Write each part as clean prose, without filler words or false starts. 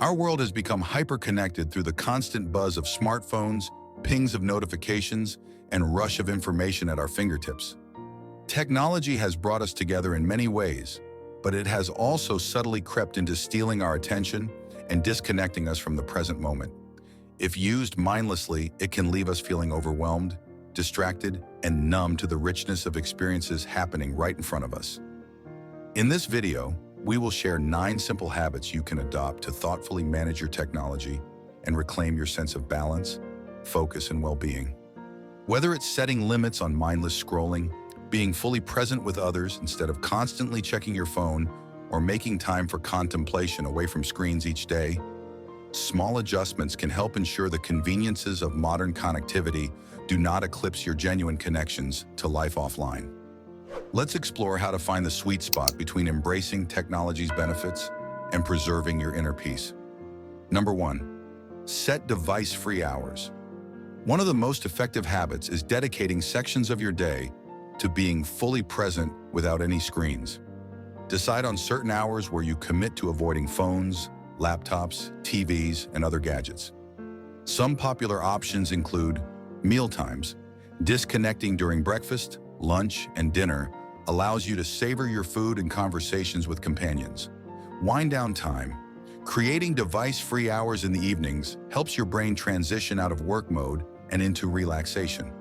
Our world has become hyper-connected through the constant buzz of smartphones, pings of notifications, and rush of information at our fingertips. Technology has brought us together in many ways, but it has also subtly crept into stealing our attention and disconnecting us from the present moment. If used mindlessly, it can leave us feeling overwhelmed, distracted, and numb to the richness of experiences happening right in front of us. In this video, we will share 9 simple habits you can adopt to thoughtfully manage your technology and reclaim your sense of balance, focus, and well-being. Whether it's setting limits on mindless scrolling, being fully present with others instead of constantly checking your phone, or making time for contemplation away from screens each day, small adjustments can help ensure the conveniences of modern connectivity do not eclipse your genuine connections to life offline. Let's explore how to find the sweet spot between embracing technology's benefits and preserving your inner peace. Number 1, set device-free hours. One of the most effective habits is dedicating sections of your day to being fully present without any screens. Decide on certain hours where you commit to avoiding phones, laptops, TVs, and other gadgets. Some popular options include Mealtimes. Disconnecting during breakfast, lunch, and dinner allows you to savor your food and conversations with companions. Wind down time. Creating device-free hours in the evenings helps your brain transition out of work mode and into relaxation.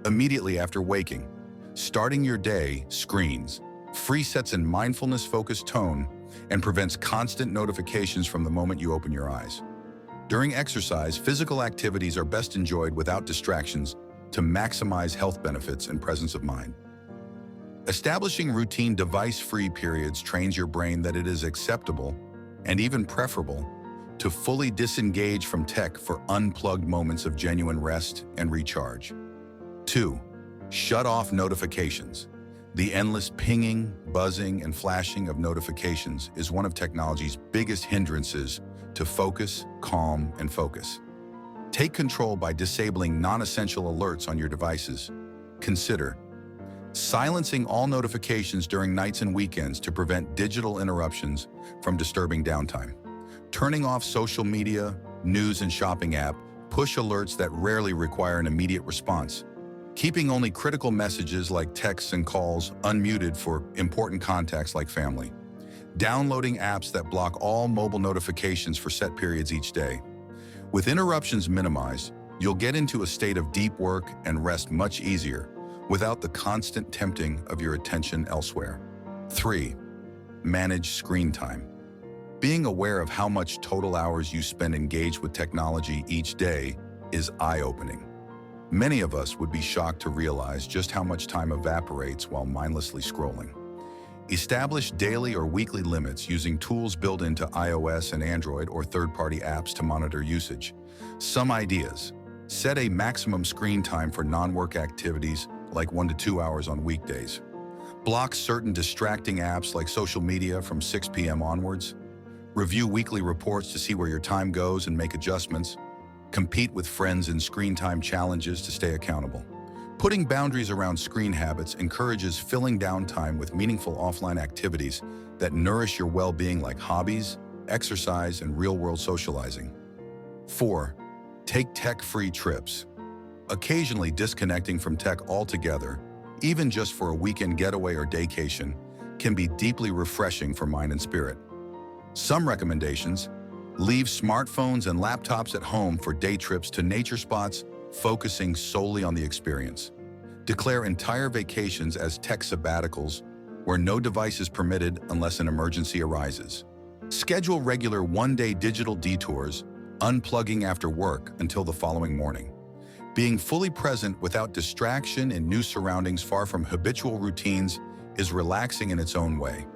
Immediately after waking, starting your day screens, free sets in mindfulness-focused tone, and prevents constant notifications from the moment you open your eyes. During exercise, physical activities are best enjoyed without distractions to maximize health benefits and presence of mind. Establishing routine device-free periods trains your brain that it is acceptable and even preferable to fully disengage from tech for unplugged moments of genuine rest and recharge. 2. Shut off notifications. The endless pinging, buzzing, and flashing of notifications is one of technology's biggest hindrances to focus, calm, and focus. Take control by disabling non-essential alerts on your devices. Consider silencing all notifications during nights and weekends to prevent digital interruptions from disturbing downtime. Turning off social media, news and shopping app, push alerts that rarely require an immediate response. Keeping only critical messages like texts and calls unmuted for important contacts like family. Downloading apps that block all mobile notifications for set periods each day. With interruptions minimized, you'll get into a state of deep work and rest much easier without the constant tempting of your attention elsewhere. 3. Manage screen time. Being aware of how much total hours you spend engaged with technology each day is eye-opening. Many of us would be shocked to realize just how much time evaporates while mindlessly scrolling. Establish daily or weekly limits using tools built into iOS and Android or third-party apps to monitor usage. Some ideas. Set a maximum screen time for non-work activities like 1 to 2 hours on weekdays. Block certain distracting apps like social media from 6 p.m. onwards. Review weekly reports to see where your time goes and make adjustments. Compete with friends in screen time challenges to stay accountable. Putting boundaries around screen habits encourages filling downtime with meaningful offline activities that nourish your well-being like hobbies, exercise, and real-world socializing. 4. Take tech-free trips. Occasionally disconnecting from tech altogether, even just for a weekend getaway or daycation, can be deeply refreshing for mind and spirit. Some recommendations: leave smartphones and laptops at home for day trips to nature spots, focusing solely on the experience. Declare entire vacations as tech sabbaticals, where no device is permitted unless an emergency arises. Schedule regular one-day digital detours, unplugging after work until the following morning. Being fully present without distraction in new surroundings far from habitual routines is relaxing in its own way.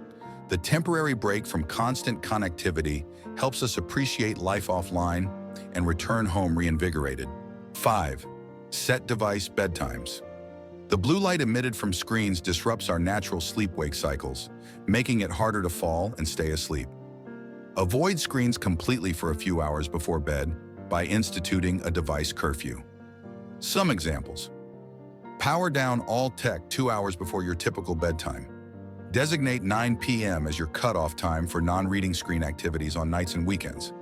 The temporary break from constant connectivity helps us appreciate life offline and return home reinvigorated. 5. Set device bedtimes. The blue light emitted from screens disrupts our natural sleep-wake cycles, making it harder to fall and stay asleep. Avoid screens completely for a few hours before bed by instituting a device curfew. Some examples: power down all tech 2 hours before your typical bedtime. Designate 9 p.m. as your cutoff time for non-reading screen activities on nights and weekends.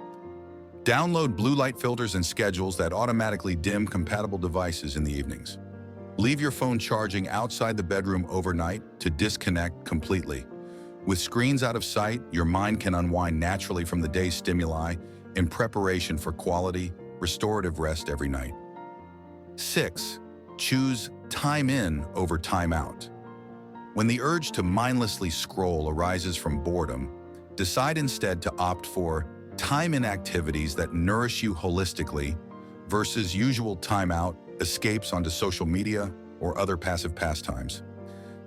Download blue light filters and schedules that automatically dim compatible devices in the evenings. Leave your phone charging outside the bedroom overnight to disconnect completely. With screens out of sight, your mind can unwind naturally from the day's stimuli in preparation for quality, restorative rest every night. 6. Choose time in over time out. When the urge to mindlessly scroll arises from boredom, decide instead to opt for time in activities that nourish you holistically versus usual time out escapes onto social media or other passive pastimes.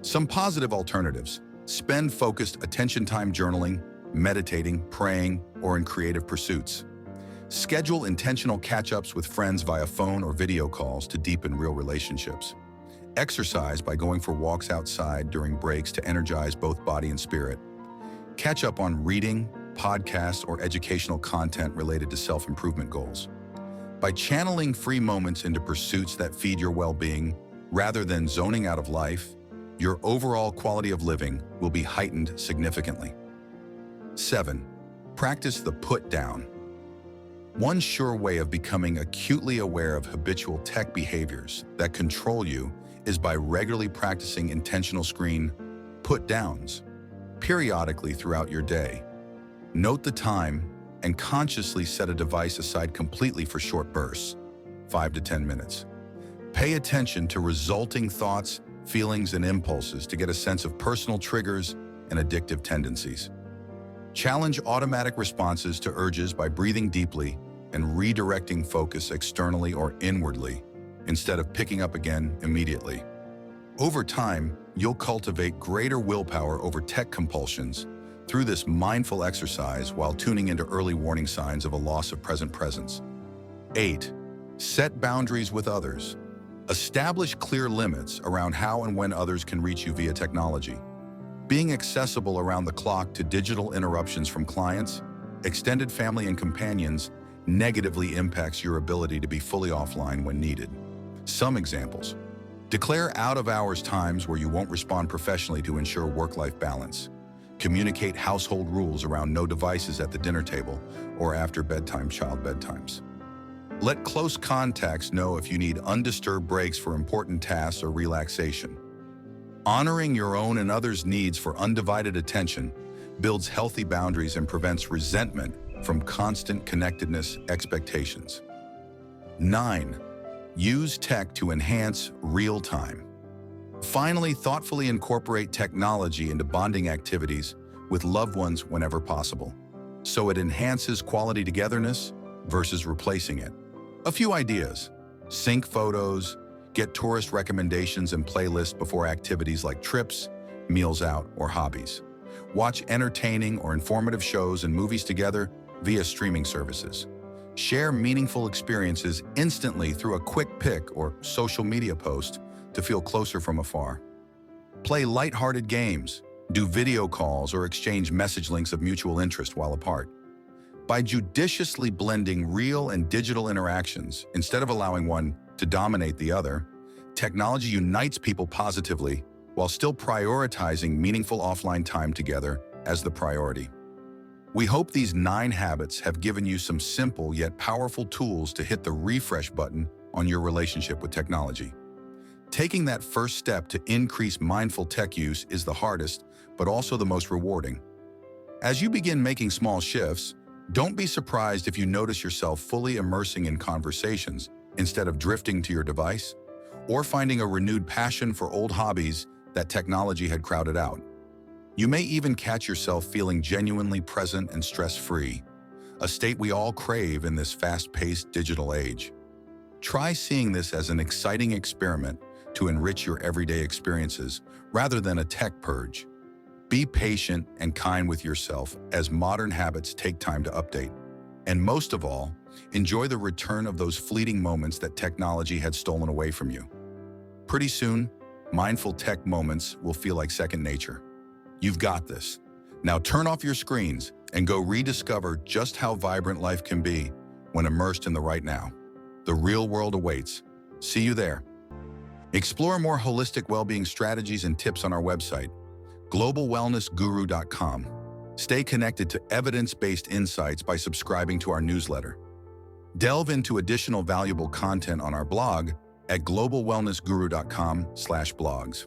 Some positive alternatives: spend focused attention time journaling, meditating, praying, or in creative pursuits. Schedule intentional catch-ups with friends via phone or video calls to deepen real relationships. Exercise by going for walks outside during breaks to energize both body and spirit. Catch up on reading, podcasts, or educational content related to self-improvement goals. By channeling free moments into pursuits that feed your well-being, rather than zoning out of life, your overall quality of living will be heightened significantly. 7. Practice the put down. One sure way of becoming acutely aware of habitual tech behaviors that control you is by regularly practicing intentional screen put downs periodically throughout your day. Note the time and consciously set a device aside completely for short bursts, 5 to 10 minutes. Pay attention to resulting thoughts, feelings, and impulses to get a sense of personal triggers and addictive tendencies. Challenge automatic responses to urges by breathing deeply and redirecting focus externally or inwardly instead of picking up again immediately. Over time, you'll cultivate greater willpower over tech compulsions through this mindful exercise while tuning into early warning signs of a loss of present presence. 8. Set boundaries with others. Establish clear limits around how and when others can reach you via technology. Being accessible around the clock to digital interruptions from clients, extended family, and companions negatively impacts your ability to be fully offline when needed. Some examples: declare out-of-hours times where you won't respond professionally to ensure work-life balance. Communicate household rules around no devices at the dinner table or after bedtime child bedtimes. Let close contacts know if you need undisturbed breaks for important tasks or relaxation. Honoring your own and others' needs for undivided attention builds healthy boundaries and prevents resentment from constant connectedness expectations. 9. Use tech to enhance real time. Finally, thoughtfully incorporate technology into bonding activities with loved ones whenever possible, so it enhances quality togetherness versus replacing it. A few ideas: sync photos, get tourist recommendations and playlists before activities like trips, meals out, or hobbies. Watch entertaining or informative shows and movies together via streaming services. Share meaningful experiences instantly through a quick pic or social media post to feel closer from afar. Play lighthearted games, do video calls, or exchange message links of mutual interest while apart. By judiciously blending real and digital interactions, instead of allowing one to dominate the other, technology unites people positively while still prioritizing meaningful offline time together as the priority. We hope these 9 habits have given you some simple yet powerful tools to hit the refresh button on your relationship with technology. Taking that first step to increase mindful tech use is the hardest, but also the most rewarding. As you begin making small shifts, don't be surprised if you notice yourself fully immersing in conversations instead of drifting to your device, or finding a renewed passion for old hobbies that technology had crowded out. You may even catch yourself feeling genuinely present and stress-free, a state we all crave in this fast-paced digital age. Try seeing this as an exciting experiment to enrich your everyday experiences rather than a tech purge. Be patient and kind with yourself as modern habits take time to update. And most of all, enjoy the return of those fleeting moments that technology had stolen away from you. Pretty soon, mindful tech moments will feel like second nature. You've got this. Now turn off your screens and go rediscover just how vibrant life can be when immersed in the right now. The real world awaits. See you there. Explore more holistic well-being strategies and tips on our website, globalwellnessguru.com. Stay connected to evidence-based insights by subscribing to our newsletter. Delve into additional valuable content on our blog at globalwellnessguru.com/blogs.